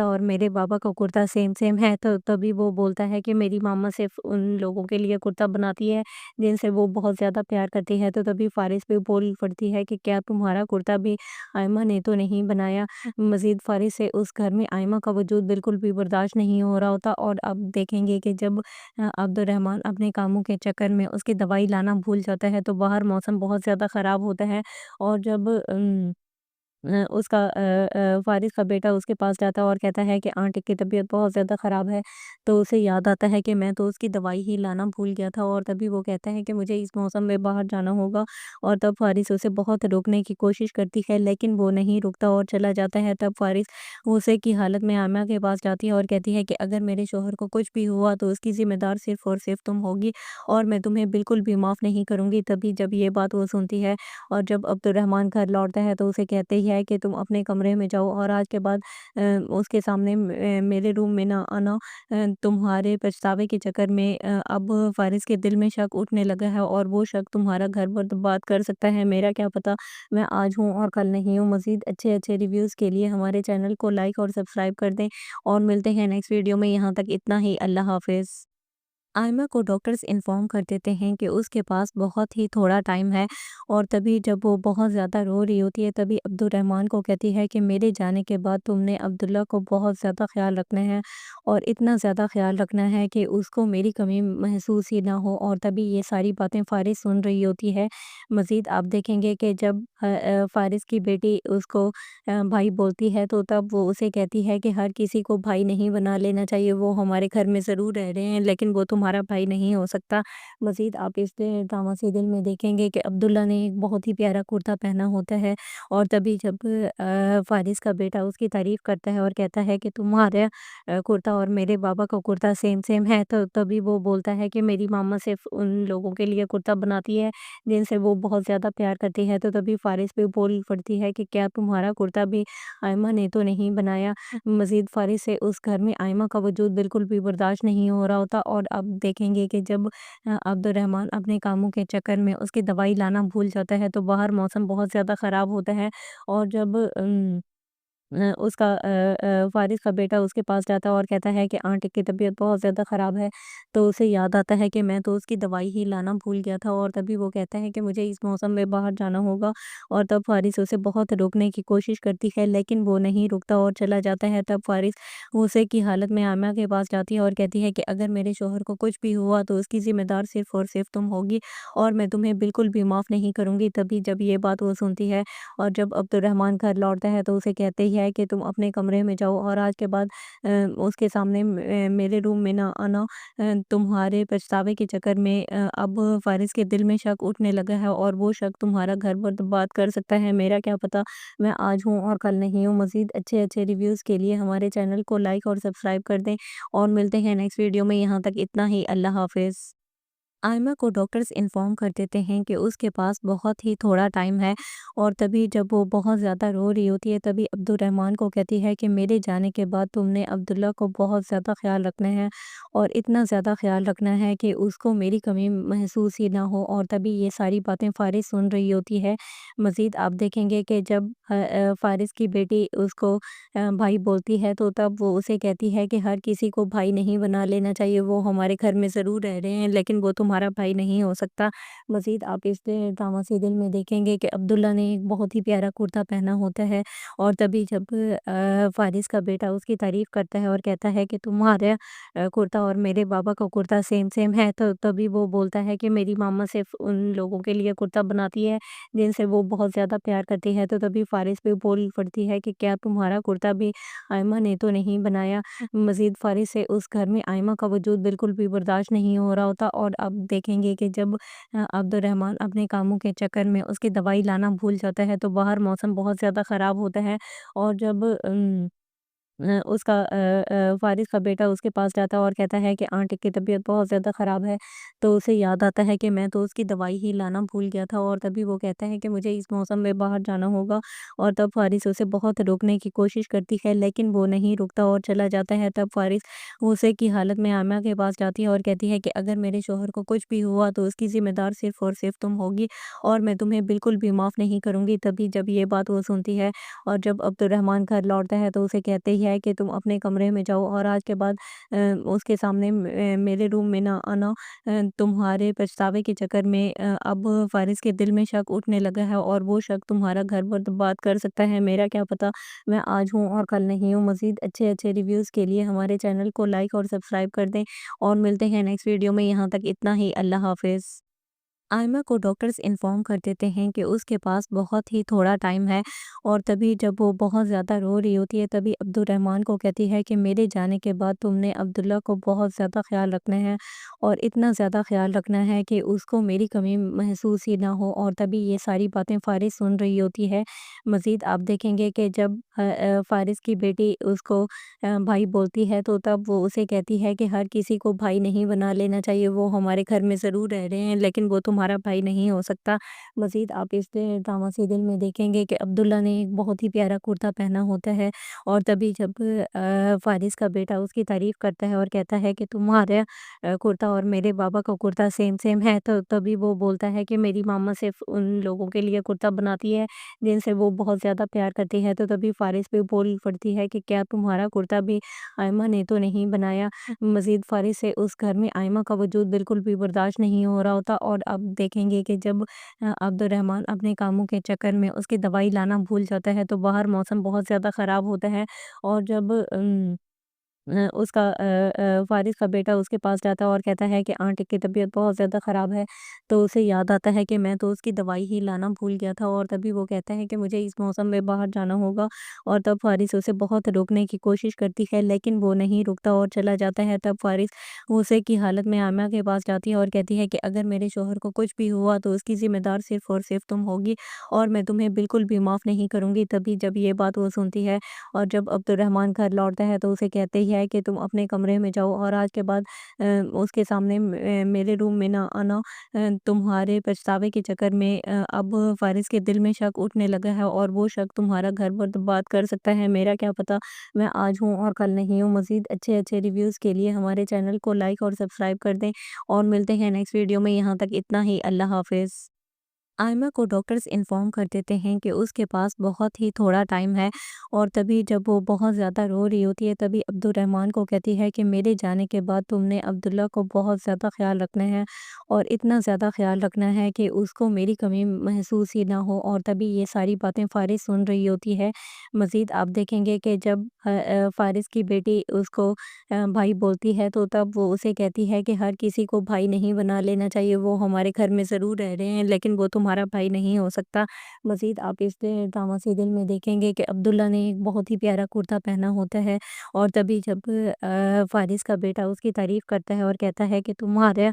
और मेरे बाबा का कुर्ता सेम सेम है, तो तभी वो बोलता है कि मेरी मामा सिर्फ़ उन लोगों के लिए कुर्ता बनाती है, जिनसे वो बहुत ज़्यादा प्यार करती है। तो तभी फ़ारिज़ भी बोल पड़ती है कि क्या तुम्हारा कुर्ता भी आयमा ने तो नहीं बनाया? मज़ीद फ़ारिज़ से उस घर में आयमा का वजूद बिल्कुल भी बर्दाश्त नहीं हो रहा होता, और अब देखेंगे कि जब अब्दुर्रहमान अपने कामों के चक्कर में उसकी दवाई लाना भूल जाता है, तो बाहर मौसम बहुत ज़्यादा ख़राब होता है। और जब उसका वारिस का बेटा उसके पास जाता है और कहता है कि आंटी की तबीयत बहुत ज़्यादा ख़राब है, तो उसे याद आता है कि मैं तो उसकी दवाई ही लाना भूल गया था, और तभी वो कहता है कि मुझे इस मौसम में बाहर जाना होगा। और तब वारिस उसे बहुत रोकने की कोशिश करती है, लेकिन वो नहीं रुकता और चला जाता है। तब वारिस गुस्से की हालत में आमिया के पास जाती है और कहती है कि अगर मेरे शौहर को कुछ भी हुआ तो उसकी ज़िम्मेदार सिर्फ़ और सिर्फ़ तुम होगी, और मैं तुम्हें बिल्कुल भी माफ़ नहीं करूँगी। तभी जब ये बात वो सुनती है और जब अब्दुर्रहमान घर लौटता है, तो उसे कहते ही है कि तुम अपने कमरे में जाओ, और आज के बाद उसके सामने मेरे रूम में ना आना। तुम्हारे पछतावे के चक्कर में अब फ़ारिज़ के दिल में शक उठने लगा है, और वो शक तुम्हारा घर बर्बाद कर सकता है। मेरा क्या पता, मैं आज हूँ और कल नहीं हूँ। मज़ीद अच्छे-अच्छे रिव्यूज़ के लिए हमारे चैनल को लाइक और सब्सक्राइब कर दें, और मिलते हैं नेक्स्ट वीडियो में। यहाँ तक इतना ही। अल्लाह हाफ़िज़। आयमा को डॉक्टर्स इन्फॉर्म कर देते हैं कि उसके पास बहुत ही थोड़ा टाइम है, और तभी जब वो बहुत ज़्यादा रो रही होती है, तभी अब्दुर्रहमान को कहती है कि मेरे जाने के बाद तुमने अब्दुल्ला को बहुत ज़्यादा ख्याल रखना है, और इतना ज़्यादा ख्याल रखना है कि उसको मेरी कमी महसूस ही ना हो। और तभी ये सारी बातें फ़ारिज़ सुन रही होती है। मज़ीद आप देखेंगे कि जब फ़ारिज़ की बेटी उसको भाई बोलती है, तो तब वो उसे कहती है कि हर किसी को भाई नहीं बना लेना चाहिए, वो हमारे घर में ज़रूर रह रहे हैं, लेकिन वो तुम्हारा भाई नहीं हो सकता। मज़ीद आप इस ड्रामा सीरियल में देखेंगे कि अब्दुल्ला ने एक बहुत ही प्यारा कुर्ता पहना होता है, और तभी जब फ़ारिज़ का बेटा उसकी तारीफ़ करता है और कहता है कि तुम्हारा कुर्ता और मेरे बाबा का कुर्ता सेम सेम है, तो तभी वो बोलता है कि मेरी मामा सिर्फ़ उन लोगों के लिए कुर्ता बनाती है, जिनसे वो बहुत ज़्यादा प्यार करती है। तो तभी फ़ारिज़ भी बोल पड़ती है कि क्या तुम्हारा कुर्ता भी आयमा ने तो नहीं बनाया? मज़ीद फ़ारिज़ से उस घर में आयमा का वजूद बिल्कुल भी बर्दाश्त नहीं हो रहा होता, और अब देखेंगे कि जब अब्दुर्रहमान अपने कामों के चक्कर में उसकी दवाई लाना भूल जाता है, तो बाहर मौसम बहुत ज़्यादा ख़राब होता है। और जब उसका वारिस का बेटा उसके पास जाता है और कहता है कि आंटी की तबीयत बहुत ज़्यादा ख़राब है, तो उसे याद आता है कि मैं तो उसकी दवाई ही लाना भूल गया था, और तभी वो कहता है कि मुझे इस मौसम में बाहर जाना होगा। और तब वारिस उसे बहुत रोकने की कोशिश करती है, लेकिन वो नहीं रुकता और चला जाता है। तब वारिस गुस्से की हालत में आमिया के पास जाती है और कहती है कि अगर मेरे शौहर को कुछ भी हुआ तो उसकी ज़िम्मेदार सिर्फ़ और सिर्फ़ तुम होगी, और मैं तुम्हें बिल्कुल भी माफ़ नहीं करूँगी। तभी जब ये बात वो सुनती है और जब अब्दुर्रहमान घर लौटता है, तो उसे कहते ही है कि तुम अपने कमरे में जाओ, और आज के बाद उसके सामने मेरे रूम में ना आना। तुम्हारे पछतावे के चक्कर में अब फ़ारिज़ के दिल में शक उठने लगा है, और वो शक तुम्हारा घर बर्बाद कर सकता है। मेरा क्या पता, मैं आज हूँ और कल नहीं हूँ। मज़ीद अच्छे-अच्छे रिव्यूज़ के लिए हमारे चैनल को लाइक और सब्सक्राइब कर दें, और मिलते हैं नेक्स्ट वीडियो में। यहाँ तक इतना ही। अल्लाह हाफ़िज़। आयमा को डॉक्टर्स इन्फॉर्म कर देते हैं कि उसके पास बहुत ही थोड़ा टाइम है, और तभी जब वो बहुत ज़्यादा रो रही होती है, तभी अब्दुर्रहमान को कहती है कि मेरे जाने के बाद तुमने अब्दुल्ला को बहुत ज़्यादा ख्याल रखना है, और इतना ज़्यादा ख्याल रखना है कि उसको मेरी कमी महसूस ही ना हो। और तभी ये सारी बातें फ़ारिज़ सुन रही होती है। मज़ीद आप देखेंगे कि जब फ़ारिज़ की बेटी उसको भाई बोलती है, तो तब वो उसे कहती है कि हर किसी को भाई नहीं बना लेना चाहिए, वो हमारे घर में ज़रूर रह रहे हैं, लेकिन वो तुम्हारा भाई नहीं हो सकता। मज़ीद आप इस ड्रामा सीरियल में देखेंगे कि अब्दुल्ला ने एक बहुत ही प्यारा कुर्ता पहना होता है, और तभी जब फ़ारिज़ का बेटा उसकी तारीफ़ करता है और कहता है कि तुम्हारा कुर्ता और मेरे बाबा का कुर्ता सेम सेम है, तो तभी वो बोलता है कि मेरी मामा सिर्फ़ उन लोगों के लिए कुर्ता बनाती है, जिनसे वो बहुत ज़्यादा प्यार करती है। तो तभी फ़ारिज़ भी बोल पड़ती है कि क्या तुम्हारा कुर्ता भी आयमा ने तो नहीं बनाया? मज़ीद फ़ारिज़ से उस घर में आयमा का वजूद बिल्कुल भी बर्दाश्त नहीं हो रहा होता, और अब देखेंगे कि जब अब्दुर्रहमान अपने कामों के चक्कर में उसकी दवाई लाना भूल जाता है, तो बाहर मौसम बहुत ज़्यादा ख़राब होता है। और जब उसका वारिस का बेटा उसके पास जाता है और कहता है कि आंटी की तबीयत बहुत ज़्यादा ख़राब है, तो उसे याद आता है कि मैं तो उसकी दवाई ही लाना भूल गया था, और तभी वो कहता है कि मुझे इस मौसम में बाहर जाना होगा। और तब वारिस उसे बहुत रोकने की कोशिश करती है, लेकिन वो नहीं रुकता और चला जाता है। तब वारिस गुस्से की हालत में आमिया के पास जाती है और कहती है कि अगर मेरे शौहर को कुछ भी हुआ तो उसकी ज़िम्मेदार सिर्फ़ और सिर्फ़ तुम होगी, और मैं तुम्हें बिल्कुल भी माफ़ नहीं करूँगी। तभी जब ये बात वो सुनती है और जब अब्दुर्रहमान घर लौटता है, तो उसे कहते ही है है कि तुम अपने कमरे में जाओ और आज के बाद उसके सामने मेरे रूम में ना आना। तुम्हारे पछतावे के चक्कर में अब फ़ारिज़ के दिल में शक उठने लगा है और वो शक तुम्हारा घर बर्बाद कर सकता है। मेरा क्या पता, मैं आज हूँ और कल नहीं हूँ। मज़ीद अच्छे-अच्छे रिव्यूज़ के लिए हमारे चैनल को लाइक और सब्सक्राइब कर दें और मिलते हैं नेक्स्ट वीडियो में। यहाँ तक इतना ही। अल्लाह हाफ़िज़। आयमा को डॉक्टर्स इन्फॉर्म कर देते हैं कि उसके पास बहुत ही थोड़ा टाइम है, और तभी जब वो बहुत ज़्यादा रो रही होती है, तभी अब्दुर्रहमान को कहती है कि मेरे जाने के बाद तुमने अब्दुल्ला को बहुत ज़्यादा ख्याल रखना है, और इतना ज़्यादा ख्याल रखना है कि उसको मेरी कमी महसूस ही ना हो। और तभी ये सारी बातें फ़ारिज़ सुन रही होती है। मज़ीद आप देखेंगे कि जब फ़ारिज़ की बेटी उसको भाई बोलती है, तो तब वो उसे कहती है कि हर किसी को भाई नहीं बना लेना चाहिए, वो हमारे घर में ज़रूर रह रहे हैं लेकिन वो तुम्हारा भाई नहीं हो सकता। मज़ीद आप इस ड्रामा सीरियल में देखेंगे कि अब्दुल्ला ने एक बहुत ही प्यारा कुर्ता पहना होता है, और तभी जब फ़ारिज़ का बेटा उसकी तारीफ़ करता है और कहता है कि तुम्हारा कुर्ता और मेरे बाबा का कुर्ता सेम सेम है, तो तभी वो बोलता है कि मेरी मामा सिर्फ़ उन लोगों के लिए कुर्ता बनाती है जिनसे वो बहुत ज़्यादा प्यार करती है। तो तभी फ़ारिज़ भी बोल पड़ती है कि क्या तुम्हारा कुर्ता भी आयमा ने तो नहीं बनाया। मज़ीद फ़ारिज़ से उस घर में आयमा का वजूद बिल्कुल भी बर्दाश्त नहीं हो रहा होता, और अब देखेंगे कि जब अब्दुर्रहमान अपने कामों के चक्कर में उसकी दवाई लाना भूल जाता है, तो बाहर मौसम बहुत ज़्यादा ख़राब होता है। और जब उसका फ़ारिज़ का बेटा उसके पास जाता है और कहता है कि आंटी की तबीयत बहुत ज़्यादा ख़राब है, तो उसे याद आता है कि मैं तो उसकी दवाई ही लाना भूल गया था, और तभी वो कहता है कि मुझे इस मौसम में बाहर जाना होगा। और तब फ़ारिज़ उसे बहुत रोकने की कोशिश करती है, लेकिन वो नहीं रुकता और चला जाता है। तब फ़ारिज़ गुस्से की हालत में आमिया के पास जाती है और कहती है कि अगर मेरे शौहर को कुछ भी हुआ तो उसकी ज़िम्मेदार सिर्फ़ और सिर्फ़ तुम होगी, और मैं तुम्हें बिल्कुल भी माफ़ नहीं करूँगी। तभी जब ये बात वो सुनती है, और जब अब्दुर्रहमान घर लौटता है, तो उसे कहते ही है कि तुम अपने कमरे में जाओ और आज के बाद उसके सामने मेरे रूम में ना आना। तुम्हारे पछतावे के चक्कर में अब फ़ारिज़ के दिल में शक उठने लगा है, और वो शक तुम्हारा घर बर्बाद कर सकता है। मेरा क्या पता, मैं आज हूँ और कल नहीं हूँ। मज़ीद अच्छे-अच्छे रिव्यूज़ के लिए हमारे चैनल को लाइक और सब्सक्राइब कर दें और मिलते हैं नेक्स्ट वीडियो में। यहाँ तक इतना ही। अल्लाह हाफ़िज़। आयमा को डॉक्टर्स इन्फॉर्म कर देते हैं कि उसके पास बहुत ही थोड़ा टाइम है, और तभी जब वो बहुत ज़्यादा रो रही होती है, तभी अब्दुर्रहमान को कहती है कि मेरे जाने के बाद तुमने अब्दुल्ला को बहुत ज़्यादा ख्याल रखना है, और इतना ज़्यादा ख्याल रखना है कि उसको मेरी कमी महसूस ही ना हो। और तभी ये सारी बातें फ़ारिज़ सुन रही होती है। मज़ीद आप देखेंगे कि जब फ़ारिज़ की बेटी उसको भाई बोलती है, तो तब वो उसे कहती है कि हर किसी को भाई नहीं बना लेना चाहिए, वो हमारे घर में ज़रूर रह रहे हैं लेकिन वो तुम्हारा भाई नहीं हो सकता। मज़ीद आप इस ड्रामा सीरियल में देखेंगे कि अब्दुल्ला ने एक बहुत ही प्यारा कुर्ता पहना होता है, और तभी जब फ़ारिज़ का बेटा उसकी तारीफ़ करता है और कहता है कि तुम्हारा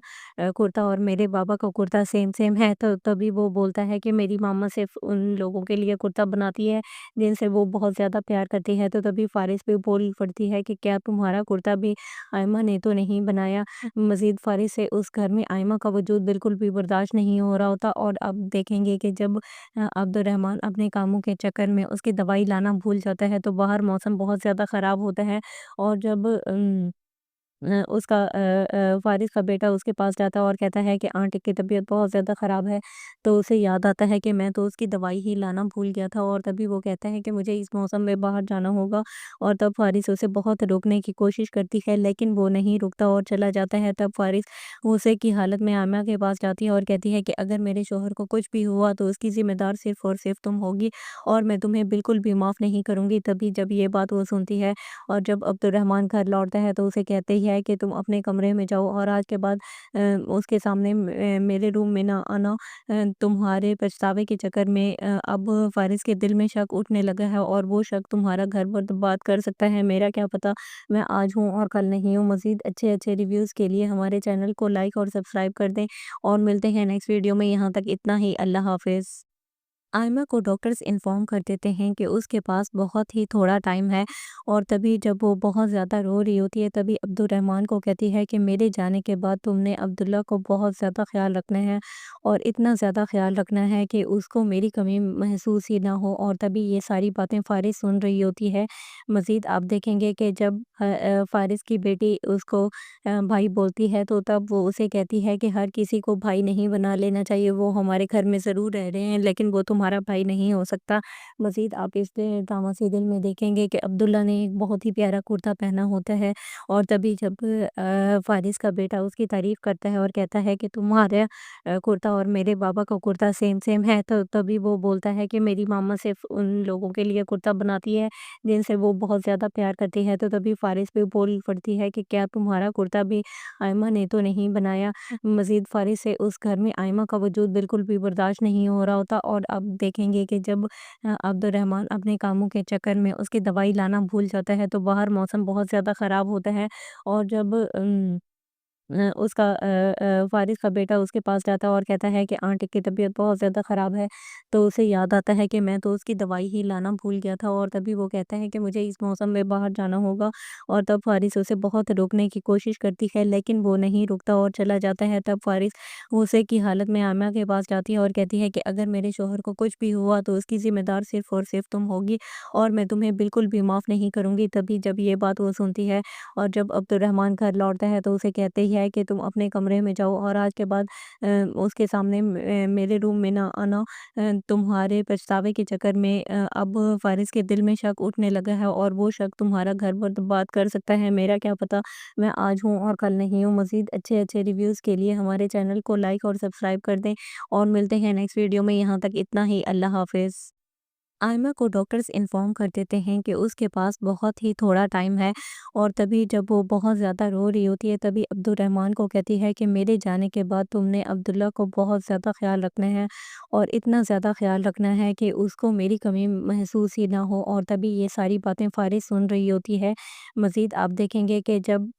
कुर्ता और मेरे बाबा का कुर्ता सेम सेम है, तो तभी वो बोलता है कि मेरी मामा सिर्फ़ उन लोगों के लिए कुर्ता बनाती है जिनसे वो बहुत ज़्यादा प्यार करती है। तो तभी फ़ारिज़ भी बोल पड़ती है कि क्या तुम्हारा कुर्ता भी आयमा ने तो नहीं बनाया। मज़ीद फ़ारिज़ से उस घर में आयमा का वजूद बिल्कुल भी बर्दाश्त नहीं हो रहा होता, और अब देखेंगे कि जब अब्दुर्रहमान अपने कामों के चक्कर में उसकी दवाई लाना भूल जाता है, तो बाहर मौसम बहुत ज़्यादा ख़राब होता है। और जब उसका फ़ारिज़ का बेटा उसके पास जाता है और कहता है कि आंटी की तबीयत बहुत ज़्यादा ख़राब है, तो उसे याद आता है कि मैं तो उसकी दवाई ही लाना भूल गया था, और तभी वो कहता है कि मुझे इस मौसम में बाहर जाना होगा। और तब फ़ारिज़ उसे बहुत रोकने की कोशिश करती है, लेकिन वो नहीं रुकता और चला जाता है। तब फ़ारिज़ गुस्से की हालत में आमिया के पास जाती है और कहती है कि अगर मेरे शौहर को कुछ भी हुआ तो उसकी ज़िम्मेदार सिर्फ़ और सिर्फ़ तुम होगी, और मैं तुम्हें बिल्कुल भी माफ़ नहीं करूँगी। तभी जब ये बात वो सुनती है, और जब अब्दुर्रहमान घर लौटता है, तो उसे कहते ही है कि तुम अपने कमरे में जाओ और आज के बाद उसके सामने मेरे रूम में ना आना। तुम्हारे पछतावे के चक्कर में अब फ़ारिज़ के दिल में शक उठने लगा है, और वो शक तुम्हारा घर बर्बाद कर सकता है। मेरा क्या पता, मैं आज हूँ और कल नहीं हूँ। मज़ीद अच्छे-अच्छे रिव्यूज़ के लिए हमारे चैनल को लाइक और सब्सक्राइब कर दें और मिलते हैं नेक्स्ट वीडियो में। यहाँ तक इतना ही। अल्लाह हाफ़िज़। आयमा को डॉक्टर्स इन्फॉर्म कर देते हैं कि उसके पास बहुत ही थोड़ा टाइम है, और तभी जब वो बहुत ज़्यादा रो रही होती है, तभी अब्दुर्रहमान को कहती है कि मेरे जाने के बाद तुमने अब्दुल्ला को बहुत ज़्यादा ख्याल रखना है, और इतना ज़्यादा ख्याल रखना है कि उसको मेरी कमी महसूस ही ना हो। और तभी ये सारी बातें फ़ारिज़ सुन रही होती है। मज़ीद आप देखेंगे कि जब फ़ारिज़ की बेटी उसको भाई बोलती है, तो तब वो उसे कहती है कि हर किसी को भाई नहीं बना लेना चाहिए, वो हमारे घर में ज़रूर रह रहे हैं लेकिन वो तुम्हारा तुम्हारा भाई नहीं हो सकता। मज़ीद आप इस ड्रामा सीरियल में देखेंगे कि अब्दुल्ला ने एक बहुत ही प्यारा कुर्ता पहना होता है और तभी जब फ़ारिज़ का बेटा उसकी तारीफ़ करता है और कहता है कि तुम्हारा कुर्ता और मेरे बाबा का कुर्ता सेम सेम है, तो तभी वो बोलता है कि मेरी मामा सिर्फ़ उन लोगों के लिए कुर्ता बनाती है जिनसे वो बहुत ज़्यादा प्यार करती है। तो तभी फ़ारिज़ भी बोल पड़ती है कि क्या तुम्हारा कुर्ता भी आयमा ने तो नहीं बनाया। मज़ीद फ़ारिज़ से उस घर में आयमा का वजूद बिल्कुल भी बर्दाश्त नहीं हो रहा होता और अब देखेंगे कि जब अब्दुर्रहमान अपने कामों के चक्कर में उसकी दवाई लाना भूल जाता है, तो बाहर मौसम बहुत ज़्यादा ख़राब होता है और जब उसका फ़ारिज़ का बेटा उसके पास जाता है और कहता है कि आंटी की तबीयत बहुत ज़्यादा ख़राब है, तो उसे याद आता है कि मैं तो उसकी दवाई ही लाना भूल गया था और तभी वो कहता है कि मुझे इस मौसम में बाहर जाना होगा और तब फ़ारिज़ उसे बहुत रोकने की कोशिश करती है, लेकिन वो नहीं रुकता और चला जाता है। तब फ़ारिज़ गुस्से की हालत में आमिया के पास जाती है और कहती है कि अगर मेरे शौहर को कुछ भी हुआ तो उसकी ज़िम्मेदार सिर्फ़ और सिर्फ़ तुम होगी और मैं तुम्हें बिल्कुल भी माफ़ नहीं करूँगी। तभी जब ये बात वो सुनती है और जब अब्दुर्रहमान घर लौटता है तो उसे कहते ही है कि तुम अपने कमरे में जाओ और आज के बाद उसके सामने मेरे रूम में ना आना। तुम्हारे पछतावे के चक्कर में अब फ़ारिज़ के दिल में शक उठने लगा है और वो शक तुम्हारा घर बर्बाद कर सकता है, मेरा क्या पता, मैं आज हूँ और कल नहीं हूँ। मज़ीद अच्छे-अच्छे रिव्यूज़ के लिए हमारे चैनल को लाइक और सब्सक्राइब कर दें और मिलते हैं नेक्स्ट वीडियो में। यहाँ तक इतना ही। अल्लाह हाफ़िज़। आयमा को डॉक्टर्स इन्फॉर्म कर देते हैं कि उसके पास बहुत ही थोड़ा टाइम है और तभी जब वो बहुत ज़्यादा रो रही होती है तभी अब्दुर्रहमान को कहती है कि मेरे जाने के बाद तुमने अब्दुल्ला को बहुत ज़्यादा ख्याल रखना है और इतना ज़्यादा ख्याल रखना है कि उसको मेरी कमी महसूस ही ना हो। और तभी ये सारी बातें फ़ारिज़ सुन रही होती है। मज़ीद आप देखेंगे कि जब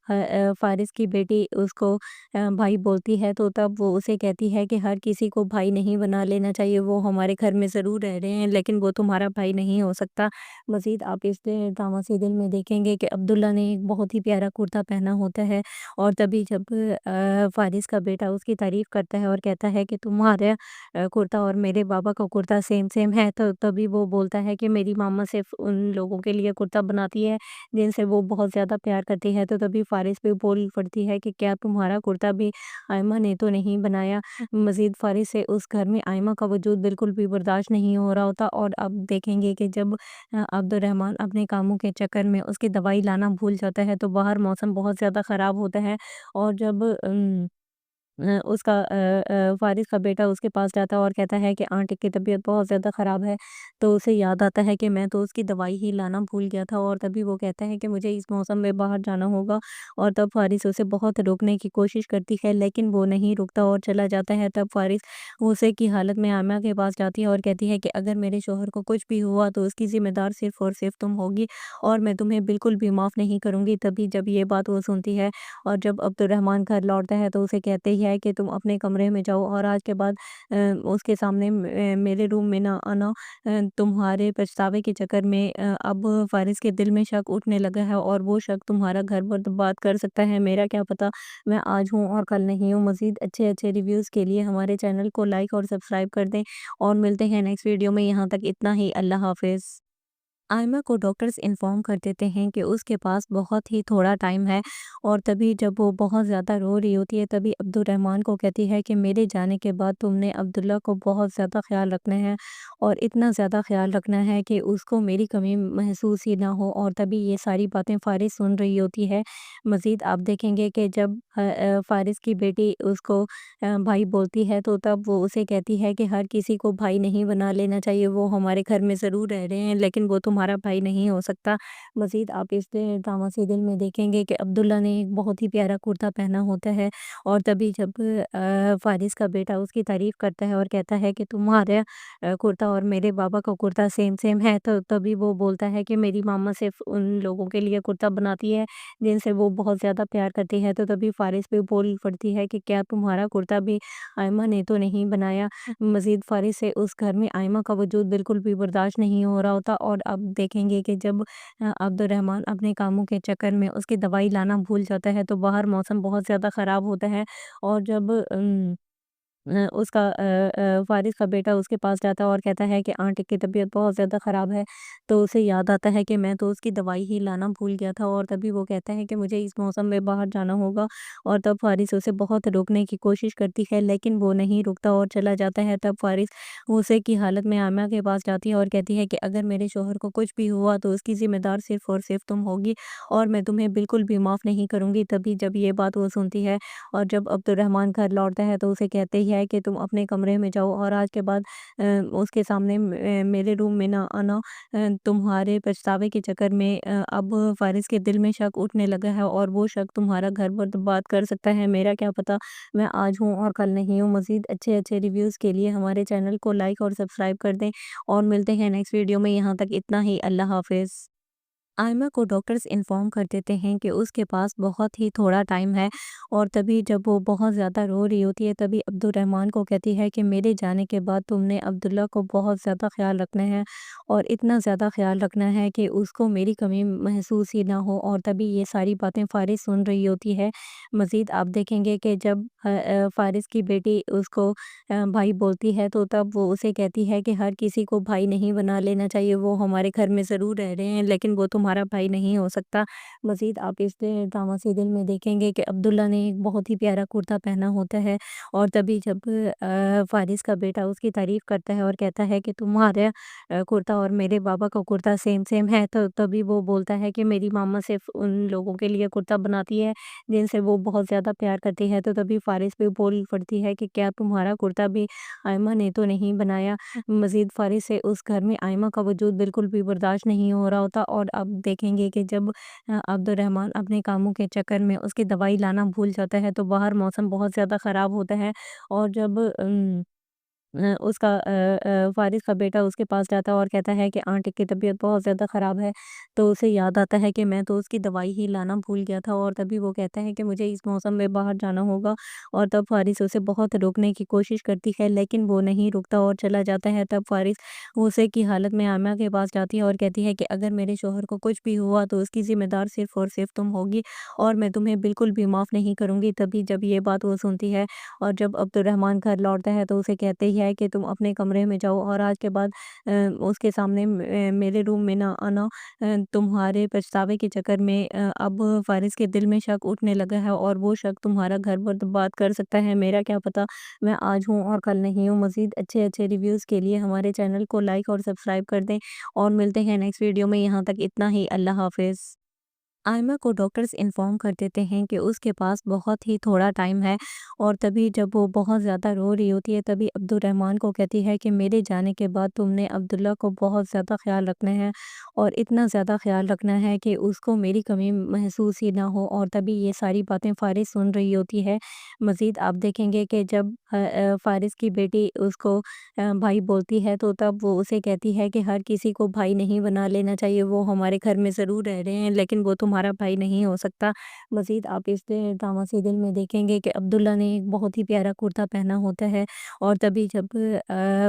फ़ारिज़ की बेटी उसको भाई बोलती है तो तब वो उसे कहती है कि हर किसी को भाई नहीं बना लेना चाहिए, वो हमारे घर में ज़रूर रह रहे हैं लेकिन वो तुम्हारा भाई नहीं हो सकता। मज़ीद आप इस ड्रामा सीरियल में देखेंगे कि अब्दुल्ला ने एक बहुत ही प्यारा कुर्ता पहना होता है और तभी जब फ़ारिज़ का बेटा उसकी तारीफ़ करता है और कहता है कि तुम्हारा कुर्ता और मेरे बाबा का कुर्ता सेम सेम है, तो तभी वो बोलता है कि मेरी मामा सिर्फ़ उन लोगों के लिए कुर्ता बनाती है जिनसे वो बहुत ज़्यादा प्यार करती है। तो तभी फ़ारिज़ भी बोल पड़ती है कि क्या तुम्हारा कुर्ता भी आयमा ने तो नहीं बनाया। मज़ीद फ़ारिज़ से उस घर में आयमा का वजूद बिल्कुल भी बर्दाश्त नहीं हो रहा होता और अब देखेंगे कि जब अब्दुर्रहमान अपने कामों के चक्कर में उसकी दवाई लाना भूल जाता है, तो बाहर मौसम बहुत ज़्यादा ख़राब होता है और जब उसका फ़ारिज़ का बेटा उसके पास जाता है और कहता है कि आंटी की तबीयत बहुत ज़्यादा ख़राब है, तो उसे याद आता है कि मैं तो उसकी दवाई ही लाना भूल गया था और तभी वो कहता है कि मुझे इस मौसम में बाहर जाना होगा और तब फ़ारिज़ उसे बहुत रोकने की कोशिश करती है, लेकिन वो नहीं रुकता और चला जाता है। तब फ़ारिज़ गुस्से की हालत में आमिया के पास जाती है और कहती है कि अगर मेरे शौहर को कुछ भी हुआ तो उसकी ज़िम्मेदार सिर्फ़ और सिर्फ़ तुम होगी और मैं तुम्हें बिल्कुल भी माफ़ नहीं करूँगी। तभी जब ये बात वो सुनती है और जब अब्दुर्रहमान घर लौटता है तो उसे कहते ही है कि तुम अपने कमरे में जाओ और आज के बाद उसके सामने मेरे रूम में ना आना। तुम्हारे पछतावे के चक्कर में अब फ़ारिज़ के दिल में शक उठने लगा है और वो शक तुम्हारा घर बर्बाद कर सकता है, मेरा क्या पता, मैं आज हूँ और कल नहीं हूँ। मज़ीद अच्छे-अच्छे रिव्यूज़ के लिए हमारे चैनल को लाइक और सब्सक्राइब कर दें और मिलते हैं नेक्स्ट वीडियो में। यहाँ तक इतना ही। अल्लाह हाफ़िज़। आयमा को डॉक्टर्स इन्फॉर्म कर देते हैं कि उसके पास बहुत ही थोड़ा टाइम है और तभी जब वो बहुत ज़्यादा रो रही होती है तभी अब्दुर्रहमान को कहती है कि मेरे जाने के बाद तुमने अब्दुल्ला को बहुत ज़्यादा ख्याल रखना है और इतना ज़्यादा ख्याल रखना है कि उसको मेरी कमी महसूस ही ना हो। और तभी ये सारी बातें फ़ारिज़ सुन रही होती है। मज़ीद आप देखेंगे कि जब फ़ारिज़ की बेटी उसको भाई बोलती है तो तब वो उसे कहती है कि हर किसी को भाई नहीं बना लेना चाहिए, वो हमारे घर में ज़रूर रह रहे हैं लेकिन वो तुम्हारा भाई नहीं हो सकता। मज़ीद आप इस ड्रामा सीरियल में देखेंगे कि अब्दुल्ला ने एक बहुत ही प्यारा कुर्ता पहना होता है और तभी जब फ़ारिज़ का बेटा उसकी तारीफ़ करता है और कहता है कि तुम्हारा कुर्ता और मेरे बाबा का कुर्ता सेम सेम है, तो तभी वो बोलता है कि मेरी मामा सिर्फ़ उन लोगों के लिए कुर्ता बनाती है जिनसे वो बहुत ज़्यादा प्यार करती है। तो तभी फ़ारिज़ भी बोल पड़ती है कि क्या तुम्हारा कुर्ता भी आयमा ने तो नहीं बनाया। मज़ीद फ़ारिज़ से उस घर में आयमा का वजूद बिल्कुल भी बर्दाश्त नहीं हो रहा होता और अब देखेंगे कि जब अब्दुर्रहमान अपने कामों के चक्कर में उसकी दवाई लाना भूल जाता है, तो बाहर मौसम बहुत ज़्यादा ख़राब होता है और जब फारिस का बेटा उसके पास जाता है और कहता है कि आंटी की तबीयत बहुत ज़्यादा ख़राब है। तो उसे याद आता है कि मैं तो उसकी दवाई ही लाना भूल गया था, और तभी वो कहता है कि मुझे इस मौसम में बाहर जाना होगा। और तब फारिस उसे बहुत रोकने की कोशिश करती है, लेकिन वो नहीं रुकता और चला जाता है। तब फारिस गुस्से की हालत में आयमा के पास जाती है और कहती है कि अगर मेरे शौहर को कुछ भी हुआ तो उसकी ज़िम्मेदार सिर्फ़ और सिर्फ़ तुम होगी, और मैं तुम्हें बिल्कुल भी माफ़ नहीं करूँगी। तभी जब ये बात वो सुनती है और जब अब्दुर्रहमान घर लौटता है तो उसे कहते ही है कि तुम अपने कमरे में जाओ, और आज के बाद उसके सामने मेरे रूम में ना आना। तुम्हारे पछतावे के चक्कर में अब फ़ारिस के दिल में शक उठने लगा है, और वो शक तुम्हारा घर बर्बाद कर सकता है। मेरा क्या पता, मैं आज हूँ और कल नहीं हूँ। मज़ीद अच्छे-अच्छे रिव्यूज़ के लिए हमारे चैनल को लाइक और सब्सक्राइब कर दें, और मिलते हैं नेक्स्ट वीडियो में। यहाँ तक इतना ही। अल्लाह हाफ़िज़। आयमा को डॉक्टर्स इन्फॉर्म कर देते हैं कि उसके पास बहुत ही थोड़ा टाइम है, और तभी जब वो बहुत ज़्यादा रो रही होती है, तभी अब्दुर्रहमान को कहती है कि मेरे जाने के बाद तुमने अब्दुल्ला को बहुत ज़्यादा ख्याल रखना है, और इतना ज़्यादा ख्याल रखना है कि उसको मेरी कमी महसूस ही ना हो। और तभी ये सारी बातें फ़ारिस सुन रही होती है। मज़ीद आप देखेंगे कि जब फ़ारिस की बेटी उसको भाई बोलती है, तो तब वो उसे कहती है कि हर किसी को भाई नहीं बना लेना चाहिए। वो हमारे घर में ज़रूर रह रहे हैं, लेकिन वो तुम्हारा भाई नहीं हो सकता। मज़ीद आप इस ड्रामा सीरियल में देखेंगे कि अब्दुल्ला ने एक बहुत ही प्यारा कुर्ता पहना होता है, और तभी जब फ़ारिस का बेटा उसकी तारीफ़ करता है और कहता है कि तुम्हारा कुर्ता और मेरे बाबा का कुर्ता सेम सेम है, तो तभी वो बोलता है कि मेरी मामा सिर्फ़ उन लोगों के लिए कुर्ता बनाती है जिनसे वो बहुत ज़्यादा प्यार करती है। तो तभी फ़ारिस भी बोल पड़ती है कि क्या तुम्हारा कुर्ता भी आयमा ने तो नहीं बनाया। मज़ीद फ़ारिस से उस घर में आयमा का वजूद बिल्कुल भी बर्दाश्त नहीं हो रहा होता, और अब देखेंगे कि जब अब्दुर्रहमान अपने कामों के चक्कर में उसकी दवाई लाना भूल जाता है, तो बाहर मौसम बहुत ज़्यादा ख़राब होता है। और जब फ़ारिस का बेटा उसके पास जाता है और कहता है कि आंटी की तबीयत बहुत ज़्यादा ख़राब है। तो उसे याद आता है कि मैं तो उसकी दवाई ही लाना भूल गया था, और तभी वो कहता है कि मुझे इस मौसम में बाहर जाना होगा। और तब फ़ारिस उसे बहुत रोकने की कोशिश करती है, लेकिन वो नहीं रुकता और चला जाता है। तब फ़ारिस गुस्से की हालत में आयमा के पास जाती है और कहती है कि अगर मेरे शौहर को कुछ भी हुआ तो उसकी ज़िम्मेदार सिर्फ़ और सिर्फ़ तुम होगी, और मैं तुम्हें बिल्कुल भी माफ़ नहीं करूँगी। तभी जब ये बात वो सुनती है और जब अब्दुर्रहमान घर लौटता है तो उसे कहते ही है कि तुम अपने कमरे में जाओ, और आज के बाद उसके सामने मेरे रूम में ना आना। तुम्हारे पछतावे के चक्कर में अब फ़ारिस के दिल में शक उठने लगा है, और वो शक तुम्हारा घर बर्बाद कर सकता है। मेरा क्या पता, मैं आज हूँ और कल नहीं हूँ। मज़ीद अच्छे-अच्छे रिव्यूज़ के लिए हमारे चैनल को लाइक और सब्सक्राइब कर दें, और मिलते हैं नेक्स्ट वीडियो में। यहाँ तक इतना ही। अल्लाह हाफ़िज़। आयमा को डॉक्टर्स इन्फॉर्म कर देते हैं कि उसके पास बहुत ही थोड़ा टाइम है, और तभी जब वो बहुत ज़्यादा रो रही होती है, तभी अब्दुर्रहमान को कहती है कि मेरे जाने के बाद तुमने अब्दुल्ला को बहुत ज़्यादा ख्याल रखना है, और इतना ज़्यादा ख्याल रखना है कि उसको मेरी कमी महसूस ही ना हो। और तभी ये सारी बातें फ़ारिस सुन रही होती है। मज़ीद आप देखेंगे कि जब फ़ारिस की बेटी उसको भाई बोलती है, तो तब वो उसे कहती है कि हर किसी को भाई नहीं बना लेना चाहिए। वो हमारे घर में ज़रूर रह रहे हैं, लेकिन वो तुम्हारा भाई नहीं हो सकता। मज़ीद आप इस ड्रामा सीरियल में देखेंगे कि अब्दुल्ला ने एक बहुत ही प्यारा कुर्ता पहना होता है, और तभी जब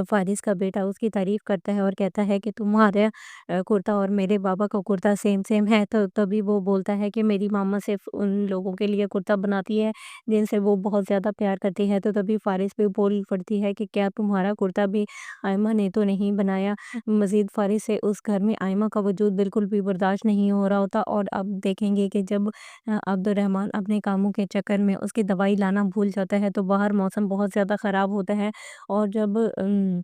फ़ारिस का बेटा उसकी तारीफ़ करता है और कहता है कि तुम्हारा कुर्ता और मेरे बाबा का कुर्ता सेम सेम है, तो तभी वो बोलता है कि मेरी मामा सिर्फ़ उन लोगों के लिए कुर्ता बनाती है जिनसे वो बहुत ज़्यादा प्यार करती है। तो तभी फ़ारिस भी बोल पड़ती है कि क्या तुम्हारा कुर्ता भी आयमा ने तो नहीं बनाया। मज़ीद फ़ारिस से उस घर में आयमा का वजूद बिल्कुल भी बर्दाश्त नहीं हो रहा होता, और अब देखेंगे कि जब अब्दुर्रहमान अपने कामों के चक्कर में उसकी दवाई लाना भूल जाता है, तो बाहर मौसम बहुत ज़्यादा ख़राब होता है। और जब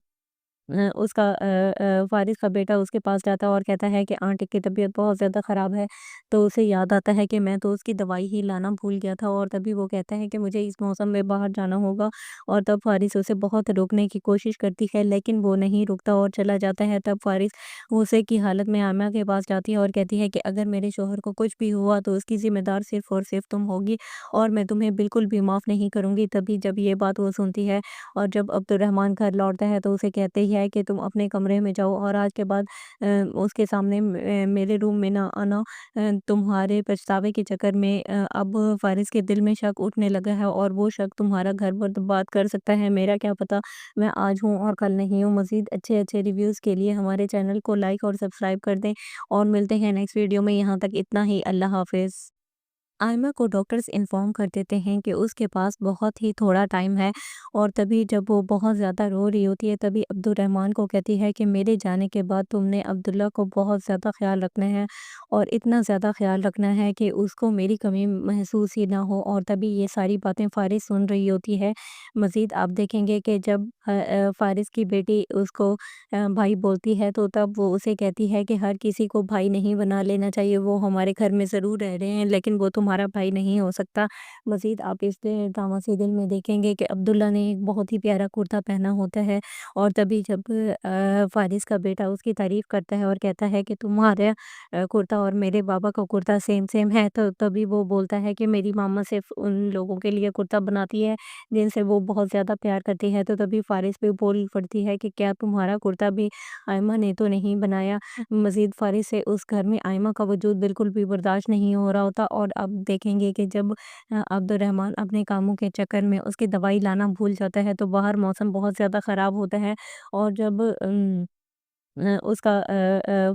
फ़ारिस का बेटा उसके पास जाता है और कहता है कि आंटी की तबीयत बहुत ज़्यादा ख़राब है। तो उसे याद आता है कि मैं तो उसकी दवाई ही लाना भूल गया था, और तभी वो कहता है कि मुझे इस मौसम में बाहर जाना होगा। और तब फ़ारिस उसे बहुत रोकने की कोशिश करती है, लेकिन वो नहीं रुकता और चला जाता है। तब फ़ारिस गुस्से की हालत में आमिया के पास जाती है और कहती है कि अगर मेरे शौहर को कुछ भी हुआ तो उसकी ज़िम्मेदार सिर्फ़ और सिर्फ़ तुम होगी, और मैं तुम्हें बिल्कुल भी माफ़ नहीं करूँगी। तभी जब ये बात वो सुनती है और जब अब्दुर्रहमान घर लौटता है, तो उसे कहते ही है कि तुम अपने कमरे में जाओ, और आज के बाद उसके सामने मेरे रूम में ना आना। तुम्हारे पछतावे के चक्कर में अब फ़ारिस के दिल में शक उठने लगा है, और वो शक तुम्हारा घर बर्बाद कर सकता है। मेरा क्या पता, मैं आज हूँ और कल नहीं हूँ। मज़ीद अच्छे-अच्छे रिव्यूज़ के लिए हमारे चैनल को लाइक और सब्सक्राइब कर दें, और मिलते हैं नेक्स्ट वीडियो में। यहाँ तक इतना ही। अल्लाह हाफ़िज़। आयमा को डॉक्टर्स इन्फॉर्म कर देते हैं कि उसके पास बहुत ही थोड़ा टाइम है और तभी जब वो बहुत ज़्यादा रो रही होती है तभी अब्दुर्रहमान को कहती है कि मेरे जाने के बाद तुमने अब्दुल्ला को बहुत ज़्यादा ख्याल रखना है और इतना ज़्यादा ख्याल रखना है कि उसको मेरी कमी महसूस ही ना हो। और तभी ये सारी बातें फ़ारिज़ सुन रही होती है। मज़ीद आप देखेंगे कि जब फ़ारिज़ की बेटी उसको भाई बोलती है तो तब वो उसे कहती है कि हर किसी को भाई नहीं बना लेना चाहिए, वो हमारे घर में ज़रूर रह रहे हैं लेकिन वो तुम्हारा भाई नहीं हो सकता। मज़ीद आप इस ड्रामा सीरियल में देखेंगे कि अब्दुल्ला ने एक बहुत ही प्यारा कुर्ता पहना होता है और तभी जब फ़ारिज़ का बेटा उसकी तारीफ़ करता है और कहता है कि तुम्हारा कुर्ता और मेरे बाबा का कुर्ता सेम सेम है, तो तभी वो बोलता है कि मेरी मामा सिर्फ़ उन लोगों के लिए कुर्ता बनाती है जिनसे वो बहुत ज़्यादा प्यार करती है। तो तभी फ़ारिज़ भी बोल पड़ती है कि क्या तुम्हारा कुर्ता भी आयमा ने तो नहीं बनाया। मज़ीद फ़ारिज़ से उस घर में आयमा का वजूद बिल्कुल भी बर्दाश्त नहीं हो रहा होता और अब देखेंगे कि जब अब्दुर्रहमान अपने कामों के चक्कर में उसकी दवाई लाना भूल जाता है तो बाहर मौसम बहुत ज़्यादा ख़राब होता है। और जब उसका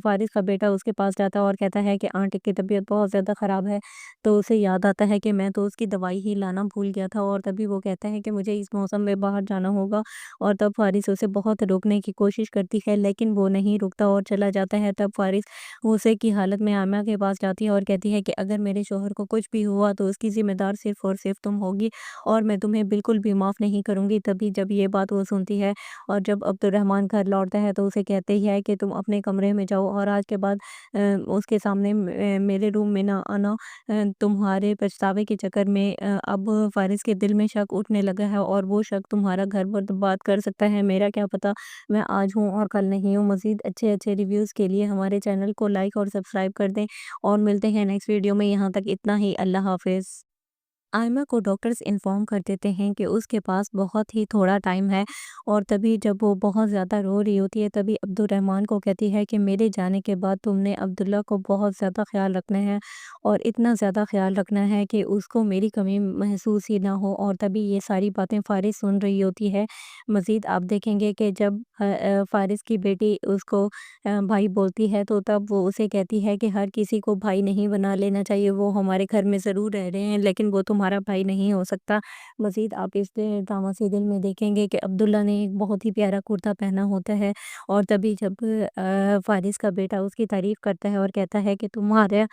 फ़ारिज़ का बेटा उसके पास जाता है और कहता है कि आंटी की तबीयत बहुत ज़्यादा ख़राब है, तो उसे याद आता है कि मैं तो उसकी दवाई ही लाना भूल गया था। और तभी वो कहता है कि मुझे इस मौसम में बाहर जाना होगा और तब फ़ारिज़ उसे बहुत रोकने की कोशिश करती है लेकिन वो नहीं रुकता और चला जाता है। तब फ़ारिज़ गुस्से की हालत में आमिना के पास जाती है और कहती है कि अगर मेरे शौहर को कुछ भी हुआ तो उसकी ज़िम्मेदार सिर्फ़ और सिर्फ़ तुम होगी और मैं तुम्हें बिल्कुल भी माफ़ नहीं करूँगी। तभी जब ये बात वो सुनती है और जब अब्दुर्रहमान घर लौटता है तो उसे कहते ही है कि तुम अपने कमरे में जाओ और आज के बाद उसके सामने मेरे रूम में ना आना। तुम्हारे पछतावे के चक्कर में अब फ़ारिज़ के दिल में शक उठने लगा है और वो शक तुम्हारा घर बर्बाद कर सकता है, मेरा क्या पता, मैं आज हूँ और कल नहीं हूँ। मज़ीद अच्छे-अच्छे रिव्यूज़ के लिए हमारे चैनल को लाइक और सब्सक्राइब कर दें और मिलते हैं नेक्स्ट वीडियो में। यहाँ तक इतना ही। अल्लाह हाफ़िज़। आयमा को डॉक्टर्स इन्फॉर्म कर देते हैं कि उसके पास बहुत ही थोड़ा टाइम है और तभी जब वो बहुत ज़्यादा रो रही होती है तभी अब्दुर्रहमान को कहती है कि मेरे जाने के बाद तुमने अब्दुल्ला को बहुत ज़्यादा ख्याल रखना है और इतना ज़्यादा ख्याल रखना है कि उसको मेरी कमी महसूस ही ना हो। और तभी ये सारी बातें फ़ारिज़ सुन रही होती है। मज़ीद आप देखेंगे कि जब फ़ारिज़ की बेटी उसको भाई बोलती है तो तब वो उसे कहती है कि हर किसी को भाई नहीं बना लेना चाहिए, वो हमारे घर में ज़रूर रह रहे हैं लेकिन वो तुम्हारा भाई नहीं हो सकता। मज़ीद आप इस ड्रामा सीरियल में देखेंगे कि अब्दुल्ला ने एक बहुत ही प्यारा कुर्ता पहना होता है और तभी जब फ़ारिज़ का बेटा उसकी तारीफ़ करता है और कहता है कि तुम्हारा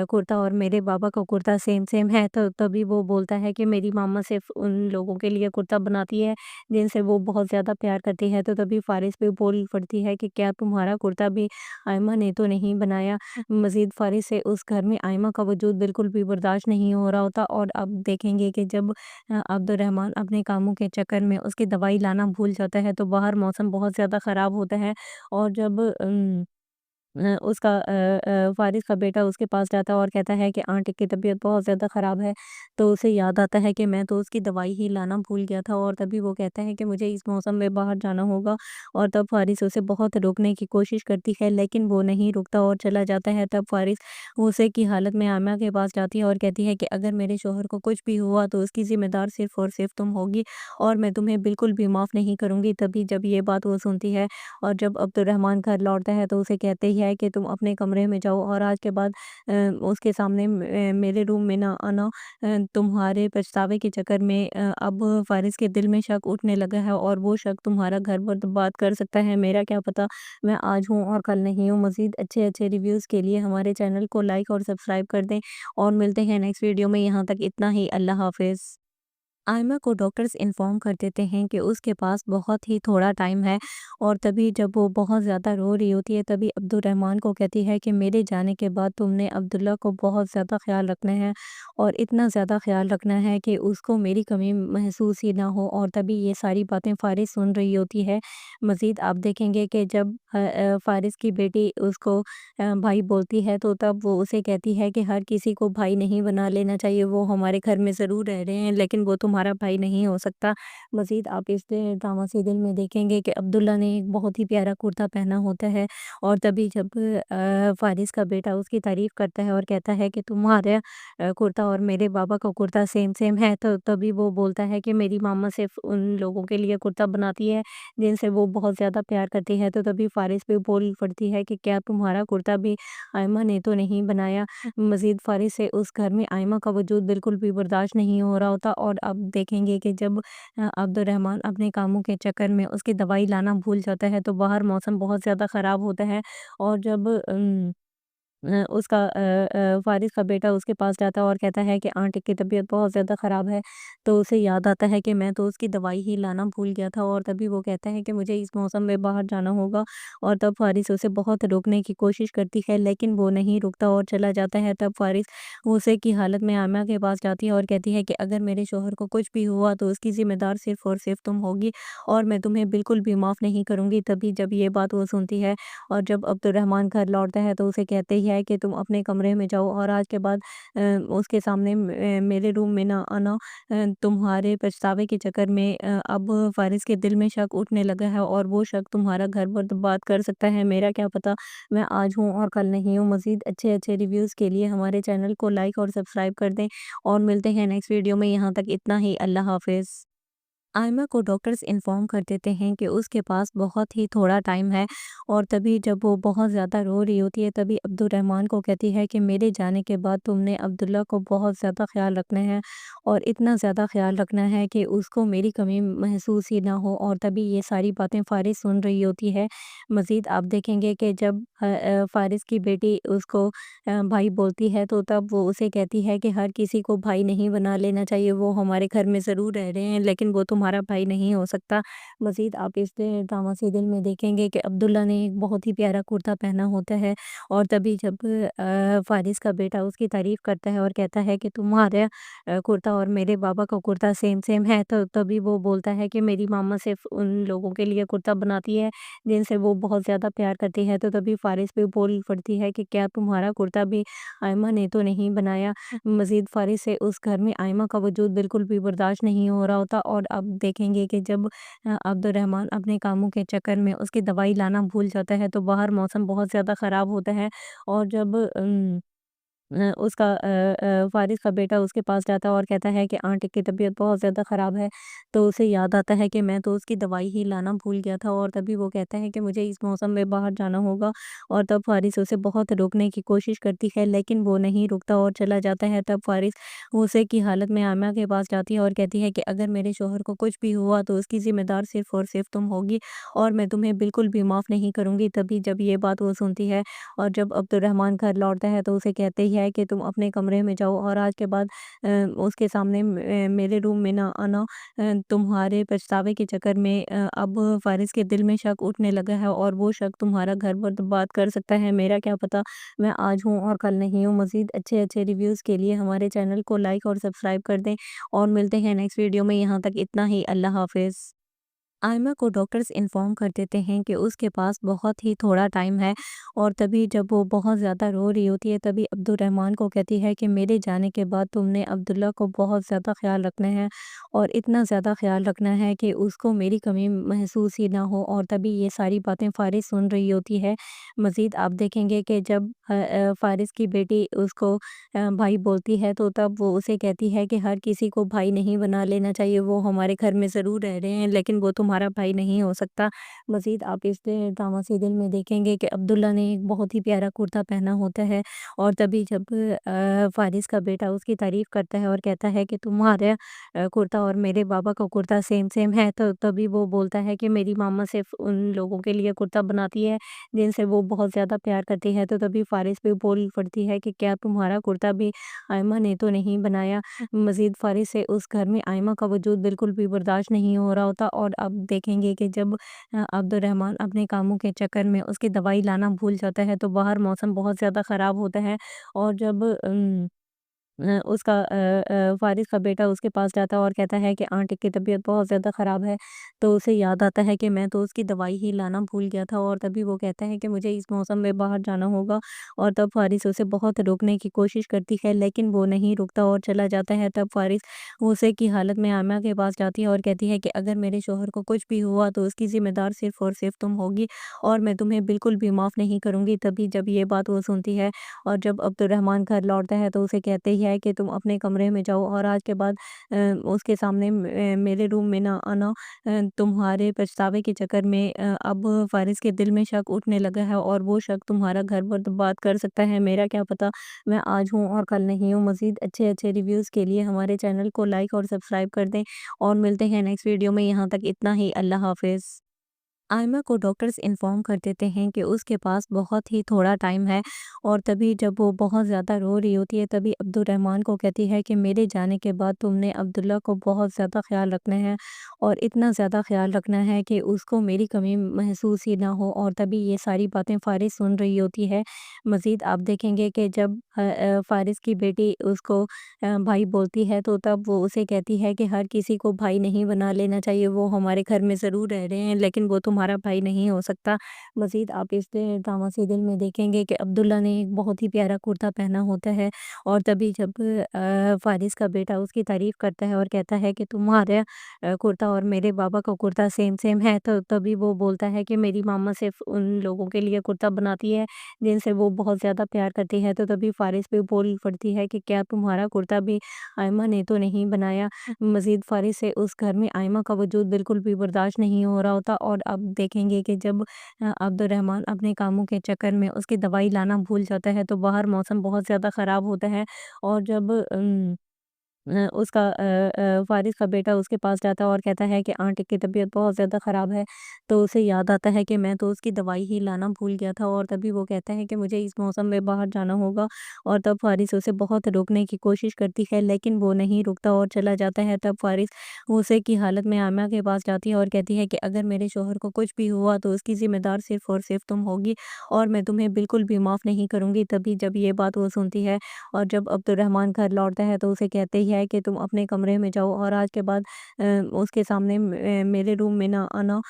कुर्ता और मेरे बाबा का कुर्ता सेम सेम है, तो तभी वो बोलता है कि मेरी मामा सिर्फ़ उन लोगों के लिए कुर्ता बनाती है जिनसे वो बहुत ज़्यादा प्यार करती है। तो तभी फ़ारिज़ भी बोल पड़ती है कि क्या तुम्हारा कुर्ता भी आयमा ने तो नहीं बनाया। मज़ीद फ़ारिज़ से उस घर में आयमा का वजूद बिल्कुल भी बर्दाश्त नहीं हो रहा होता और अब देखेंगे कि जब अब्दुर्रहमान अपने कामों के चक्कर में उसकी दवाई लाना भूल जाता है तो बाहर मौसम बहुत ज़्यादा ख़राब होता है। और जब उसका फ़ारिज़ का बेटा उसके पास जाता है और कहता है कि आंटी की तबीयत बहुत ज़्यादा ख़राब है, तो उसे याद आता है कि मैं तो उसकी दवाई ही लाना भूल गया था। और तभी वो कहता है कि मुझे इस मौसम में बाहर जाना होगा और तब फ़ारिज़ उसे बहुत रोकने की कोशिश करती है लेकिन वो नहीं रुकता और चला जाता है। तब फ़ारिज़ गुस्से की हालत में आमिना के पास जाती है और कहती है कि अगर मेरे शौहर को कुछ भी हुआ तो उसकी ज़िम्मेदार सिर्फ़ और सिर्फ़ तुम होगी और मैं तुम्हें बिल्कुल भी माफ़ नहीं करूँगी। तभी जब ये बात वो सुनती है और जब अब्दुर्रहमान घर लौटता है तो उसे कहते ही है कि तुम अपने कमरे में जाओ और आज के बाद उसके सामने मेरे रूम में ना आना। तुम्हारे पछतावे के चक्कर में अब फ़ारिज़ के दिल में शक उठने लगा है और वो शक तुम्हारा घर बर्बाद कर सकता है, मेरा क्या पता, मैं आज हूँ और कल नहीं हूँ। मज़ीद अच्छे-अच्छे रिव्यूज़ के लिए हमारे चैनल को लाइक और सब्सक्राइब कर दें और मिलते हैं नेक्स्ट वीडियो में। यहाँ तक इतना ही। अल्लाह हाफ़िज़। आयमा को डॉक्टर्स इन्फॉर्म कर देते हैं कि उसके पास बहुत ही थोड़ा टाइम है और तभी जब वो बहुत ज़्यादा रो रही होती है तभी अब्दुर्रहमान को कहती है कि मेरे जाने के बाद तुमने अब्दुल्ला को बहुत ज़्यादा ख्याल रखना है और इतना ज़्यादा ख्याल रखना है कि उसको मेरी कमी महसूस ही ना हो। और तभी ये सारी बातें फ़ारिज़ सुन रही होती है। मज़ीद आप देखेंगे कि जब फ़ारिज़ की बेटी उसको भाई बोलती है तो तब वो उसे कहती है कि हर किसी को भाई नहीं बना लेना चाहिए, वो हमारे घर में ज़रूर रह रहे हैं लेकिन वो तुम्हारा تمہارا بھائی نہیں ہو سکتا۔ مزید آپ اس ڈرامہ سیریل میں دیکھیں گے کہ عبداللہ نے ایک بہت ہی پیارا کرتا پہنا ہوتا ہے، اور تبھی جب فارس کا بیٹا اس کی تعریف کرتا ہے اور کہتا ہے کہ تمہارا کرتا اور میرے بابا کا کرتا سیم سیم ہے، تو تبھی وہ بولتا ہے کہ میری ماما صرف ان لوگوں کے لیے کرتا بناتی ہے جن سے وہ بہت زیادہ پیار کرتی ہے، تو تبھی فارس بھی بول پڑتی ہے کہ کیا تمہارا کرتا بھی آئمہ نے تو نہیں بنایا۔ مزید فارس سے اس گھر میں آئمہ کا وجود بالکل بھی برداشت نہیں ہو رہا ہوتا، اور اب دیکھیں گے کہ جب عبد الرحمن اپنے کاموں کے چکر میں اس کی دوائی لانا بھول جاتا ہے، تو باہر موسم بہت زیادہ خراب ہوتا ہے، اور جب اس کا فارس کا بیٹا اس کے پاس جاتا ہے اور کہتا ہے کہ آنٹی کی طبیعت بہت زیادہ خراب ہے، تو اسے یاد آتا ہے کہ میں تو اس کی دوائی ہی لانا بھول گیا تھا، اور تبھی وہ کہتا ہے کہ مجھے اس موسم میں باہر جانا ہوگا، اور تب فارس اسے بہت روکنے کی کوشش کرتی ہے لیکن وہ نہیں رکتا اور چلا جاتا ہے۔ تب فارس غصے کی حالت میں آئمہ کے پاس جاتی ہے اور کہتی ہے کہ اگر میرے شوہر کو کچھ بھی ہوا تو اس کی ذمہ دار صرف اور صرف تم ہوگی، اور میں تمہیں بالکل بھی معاف نہیں کروں گی۔ تبھی جب یہ بات وہ سنتی ہے اور جب عبد الرحمن گھر لوٹتا ہے تو اسے کہتے ہی ہے کہ تم اپنے کمرے میں جاؤ، اور آج کے بعد اس کے سامنے میرے روم میں نہ آنا۔ تمہارے پچھتاوے کے چکر میں اب فارس کے دل میں شک اٹھنے لگا ہے، اور وہ شک تمہارا گھر برباد کر سکتا ہے، میرا کیا پتا، میں آج ہوں اور کل نہیں ہوں۔ مزید اچھے اچھے ریویوز کے لیے ہمارے چینل کو لائک اور سبسکرائب کر دیں، اور ملتے ہیں نیکسٹ ویڈیو میں۔ یہاں تک اتنا ہی، اللہ حافظ۔ آئمہ کو ڈاکٹرز انفارم کر دیتے ہیں کہ اس کے پاس بہت ہی تھوڑا ٹائم ہے، اور تبھی جب وہ بہت زیادہ رو رہی ہوتی ہے تبھی عبد الرحمن کو کہتی ہے کہ میرے جانے کے بعد تم نے عبداللہ کو بہت زیادہ خیال رکھنا ہے، اور اتنا زیادہ خیال رکھنا ہے کہ اس کو میری کمی محسوس ہی نہ ہو، اور تبھی یہ ساری باتیں فارس سن رہی ہوتی ہے۔ مزید آپ دیکھیں گے کہ جب فارس کی بیٹی اس کو بھائی بولتی ہے تو تب وہ اسے کہتی ہے کہ ہر کسی کو بھائی نہیں بنا لینا چاہیے، وہ ہمارے گھر میں ضرور رہ رہے ہیں لیکن وہ تمہارا بھائی نہیں ہو سکتا۔ مزید آپ اس ڈرامہ سیریل میں دیکھیں گے کہ عبداللہ نے ایک بہت ہی پیارا کرتا پہنا ہوتا ہے، اور تبھی جب فارس کا بیٹا اس کی تعریف کرتا ہے اور کہتا ہے کہ تمہارا کرتا اور میرے بابا کا کرتا سیم سیم ہے، تو تبھی وہ بولتا ہے کہ میری ماما صرف ان لوگوں کے لیے کرتا بناتی ہے جن سے وہ بہت زیادہ پیار کرتی ہے، تو تبھی فارس بھی بول پڑتی ہے کہ کیا تمہارا کرتا بھی آئمہ نے تو نہیں بنایا۔ مزید فارس سے اس گھر میں آئمہ کا وجود بالکل بھی برداشت نہیں ہو رہا ہوتا، اور اب دیکھیں گے کہ جب عبد الرحمن اپنے کاموں کے چکر میں اس کی دوائی لانا بھول جاتا ہے، تو باہر موسم بہت زیادہ خراب ہوتا ہے، اور جب اس کا فارس کا بیٹا اس کے پاس جاتا ہے اور کہتا ہے کہ آنٹی کی طبیعت بہت زیادہ خراب ہے، تو اسے یاد آتا ہے کہ میں تو اس کی دوائی ہی لانا بھول گیا تھا، اور تبھی وہ کہتا ہے کہ مجھے اس موسم میں باہر جانا ہوگا، اور تب فارس اسے بہت روکنے کی کوشش کرتی ہے لیکن وہ نہیں رکتا اور چلا جاتا ہے۔ تب فارس غصے کی حالت میں آئمہ کے پاس جاتی ہے اور کہتی ہے کہ اگر میرے شوہر کو کچھ بھی ہوا تو اس کی ذمہ دار صرف اور صرف تم ہوگی، اور میں تمہیں بالکل بھی معاف نہیں کروں گی۔ تبھی جب یہ بات وہ سنتی ہے اور جب عبد الرحمن گھر لوٹتا ہے تو اسے کہتے ہی ہے کہ تم اپنے کمرے میں جاؤ، اور آج کے بعد اس کے سامنے میرے روم میں نہ آنا۔ تمہارے پچھتاوے کے چکر میں اب فارس کے دل میں شک اٹھنے لگا ہے، اور وہ شک تمہارا گھر برباد کر سکتا ہے، میرا کیا پتا، میں آج ہوں اور کل نہیں ہوں۔ مزید اچھے اچھے ریویوز کے لیے ہمارے چینل کو لائک اور سبسکرائب کر دیں، اور ملتے ہیں نیکسٹ ویڈیو میں۔ یہاں تک اتنا ہی، اللہ حافظ۔ آئمہ کو ڈاکٹرز انفارم کر دیتے ہیں کہ اس کے پاس بہت ہی تھوڑا ٹائم ہے، اور تبھی جب وہ بہت زیادہ رو رہی ہوتی ہے تبھی عبد الرحمن کو کہتی ہے کہ میرے جانے کے بعد تم نے عبداللہ کو بہت زیادہ خیال رکھنا ہے، اور اتنا زیادہ خیال رکھنا ہے کہ اس کو میری کمی محسوس ہی نہ ہو، اور تبھی یہ ساری باتیں فارس سن رہی ہوتی ہے۔ مزید آپ دیکھیں گے کہ جب فارس کی بیٹی اس کو بھائی بولتی ہے تو تب وہ اسے کہتی ہے کہ ہر کسی کو بھائی نہیں بنا لینا چاہیے، وہ ہمارے گھر میں ضرور رہ رہے ہیں لیکن وہ تمہارا بھائی نہیں ہو سکتا۔ مزید آپ اس ڈرامہ سیریل میں دیکھیں گے کہ عبداللہ نے ایک بہت ہی پیارا کرتا پہنا ہوتا ہے، اور تبھی جب فارس کا بیٹا اس کی تعریف کرتا ہے اور کہتا ہے کہ تمہارا کرتا اور میرے بابا کا کرتا سیم سیم ہے، تو تبھی وہ بولتا ہے کہ میری ماما صرف ان لوگوں کے لیے کرتا بناتی ہے جن سے وہ بہت زیادہ پیار کرتی ہے، تو تبھی فارس بھی بول پڑتی ہے کہ کیا تمہارا کرتا بھی آئمہ نے تو نہیں بنایا۔ مزید فارس سے اس گھر میں آئمہ کا وجود بالکل بھی برداشت نہیں ہو رہا ہوتا، اور اب دیکھیں گے کہ جب عبد الرحمن اپنے کاموں کے چکر میں اس کی دوائی لانا بھول جاتا ہے، تو باہر موسم بہت زیادہ خراب ہوتا ہے، اور جب फ़ारिज़ का बेटा उसके पास जाता है और कहता है कि आंटी की तबीयत बहुत ज़्यादा ख़राब है। तो उसे याद आता है कि मैं तो उसकी दवाई ही लाना भूल गया था, और तभी वो कहता है कि मुझे इस मौसम में बाहर जाना होगा। और तब फ़ारिज़ उसे बहुत रोकने की कोशिश करती है, लेकिन वो नहीं रुकता और चला जाता है। तब फ़ारिज़ गुस्से की हालत में आयमा के पास जाती है और कहती है कि अगर मेरे शौहर को कुछ भी हुआ तो उसकी ज़िम्मेदार सिर्फ़ और सिर्फ़ तुम होगी, और मैं तुम्हें बिल्कुल भी माफ़ नहीं करूँगी। तभी जब ये बात वो सुनती है और जब अब्दुर्रहमान घर लौटता है तो उसे कहते ही है कि तुम अपने कमरे में जाओ, और आज के बाद उसके सामने मेरे रूम में ना आना। तुम्हारे पछतावे के चक्कर में अब फ़ारिज़ के दिल में शक उठने लगा है, और वो शक तुम्हारा घर बर्बाद कर सकता है। मेरा क्या पता, मैं आज हूँ और कल नहीं हूँ। मज़ीद अच्छे-अच्छे रिव्यूज़ के लिए हमारे चैनल को लाइक और सब्सक्राइब कर दें, और मिलते हैं नेक्स्ट वीडियो में। यहाँ तक इतना ही। अल्लाह हाफ़िज़। आयमा को डॉक्टर्स इन्फॉर्म कर देते हैं कि उसके पास बहुत ही थोड़ा टाइम है, और तभी जब वो बहुत ज़्यादा रो रही होती है, तभी अब्दुर्रहमान को कहती है कि मेरे जाने के बाद तुमने अब्दुल्ला को बहुत ज़्यादा ख्याल रखना है, और इतना ज़्यादा ख्याल रखना है कि उसको मेरी कमी महसूस ही ना हो। और तभी ये सारी बातें फ़ारिज़ सुन रही होती है। मज़ीद आप देखेंगे कि जब फ़ारिज़ की बेटी उसको भाई बोलती है, तो तब वो उसे कहती है कि हर किसी को भाई नहीं बना लेना चाहिए। वो हमारे घर में ज़रूर रह रहे हैं, लेकिन वो तुम्हारा भाई नहीं हो सकता। मज़ीद आप इस ड्रामा सीरियल में देखेंगे कि अब्दुल्ला ने एक बहुत ही प्यारा कुर्ता पहना होता है, और तभी जब फ़ारिज़ का बेटा उसकी तारीफ़ करता है और कहता है कि तुम्हारा कुर्ता और मेरे बाबा का कुर्ता सेम सेम है, तो तभी वो बोलता है कि मेरी मामा सिर्फ़ उन लोगों के लिए कुर्ता बनाती है जिनसे वो बहुत ज़्यादा प्यार करती है। तो तभी फ़ारिज़ भी बोल पड़ती है कि क्या तुम्हारा कुर्ता भी आयमा ने तो नहीं बनाया। मज़ीद फ़ारिज़ से उस घर में आयमा का वजूद बिल्कुल भी बर्दाश्त नहीं हो रहा होता, और अब देखेंगे कि जब अब्दुर्रहमान अपने कामों के चक्कर में उसकी दवाई लाना भूल जाता है, तो बाहर मौसम बहुत ज़्यादा ख़राब होता है। और जब फ़ारिज़ का बेटा उसके पास जाता है और कहता है कि आंटी की तबीयत बहुत ज़्यादा ख़राब है, तो उसे याद आता है कि मैं तो उसकी दवाई ही लाना भूल गया था, और तभी वो कहता है कि मुझे इस मौसम में बाहर जाना होगा। और तब फ़ारिज़ उसे बहुत रोकने की कोशिश करती है, लेकिन वो नहीं रुकता और चला जाता है। तब फ़ारिज़ गुस्से की हालत में आयमा के पास जाती है और कहती है कि अगर मेरे शौहर को कुछ भी हुआ तो उसकी ज़िम्मेदार सिर्फ़ और सिर्फ़ तुम होगी, और मैं तुम्हें बिल्कुल भी माफ़ नहीं करूँगी। तभी जब ये बात वो सुनती है और जब अब्दुर्रहमान घर लौटता है तो उसे कहते ही है कि तुम अपने कमरे में जाओ, और आज के बाद उसके सामने मेरे रूम में ना आना।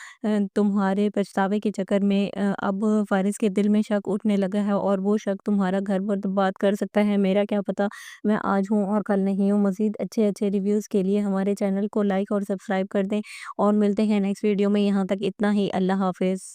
तुम्हारे पछतावे के चक्कर में अब फ़ारिज़ के दिल में शक उठने लगा है, और वो शक तुम्हारा घर बर्बाद कर सकता है। मेरा क्या पता, मैं आज हूँ और कल नहीं हूँ। मज़ीद अच्छे-अच्छे रिव्यूज़ के लिए हमारे चैनल को लाइक और सब्सक्राइब कर दें, और मिलते हैं नेक्स्ट वीडियो में। यहाँ तक इतना ही। अल्लाह हाफ़िज़।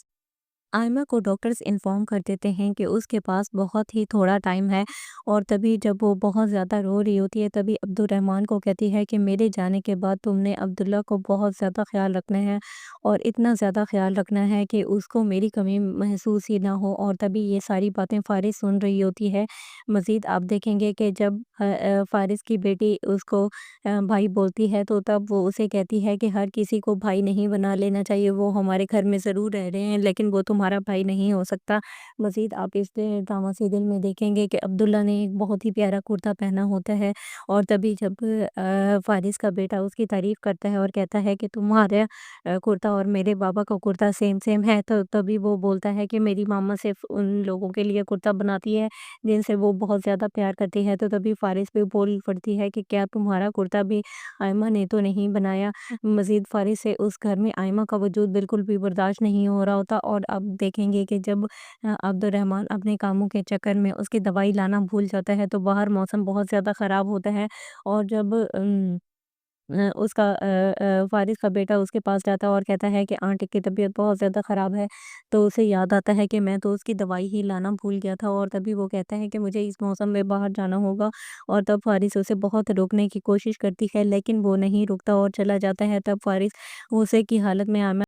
आयमा को डॉक्टर्स इन्फॉर्म कर देते हैं कि उसके पास बहुत ही थोड़ा टाइम है, और तभी जब वो बहुत ज़्यादा रो रही होती है, तभी अब्दुर्रहमान को कहती है कि मेरे जाने के बाद तुमने अब्दुल्ला को बहुत ज़्यादा ख्याल रखना है, और इतना ज़्यादा ख्याल रखना है कि उसको मेरी कमी महसूस ही ना हो। और तभी ये सारी बातें फ़ारिज़ सुन रही होती है। मज़ीद आप देखेंगे कि जब फ़ारिज़ की बेटी उसको भाई बोलती है, तो तब वो उसे कहती है कि हर किसी को भाई नहीं बना लेना चाहिए। वो हमारे घर में ज़रूर रह रहे हैं, लेकिन वो तुम्हारा भाई नहीं हो सकता। मज़ीद आप इस ड्रामा सीरियल में देखेंगे कि अब्दुल्ला ने एक बहुत ही प्यारा कुर्ता पहना होता है, और तभी जब फ़ारिज़ का बेटा उसकी तारीफ़ करता है और कहता है कि तुम्हारा कुर्ता और मेरे बाबा का कुर्ता सेम सेम है, तो तभी वो बोलता है कि मेरी मामा सिर्फ़ उन लोगों के लिए कुर्ता बनाती है जिनसे वो बहुत ज़्यादा प्यार करती है। तो तभी फ़ारिज़ भी बोल पड़ती है कि क्या तुम्हारा कुर्ता भी आयमा ने तो नहीं बनाया। मज़ीद फ़ारिज़ से उस घर में आयमा का वजूद बिल्कुल भी बर्दाश्त नहीं हो रहा होता, और अब देखेंगे कि जब अब्दुर्रहमान अपने कामों के चक्कर में उसकी दवाई लाना भूल जाता है, तो बाहर मौसम बहुत ज़्यादा ख़राब होता है। और जब फ़ारिज़ का बेटा उसके पास जाता है और कहता है कि आंटी की तबीयत बहुत ज़्यादा ख़राब है, तो उसे याद आता है कि मैं तो उसकी दवाई ही लाना भूल गया था, और तभी वो कहता है कि मुझे इस मौसम में बाहर जाना होगा। और तब फ़ारिज़ उसे बहुत रोकने की कोशिश करती है, लेकिन वो नहीं रुकता और चला जाता है। तब फ़ारिज़ गुस्से की हालत में आयमा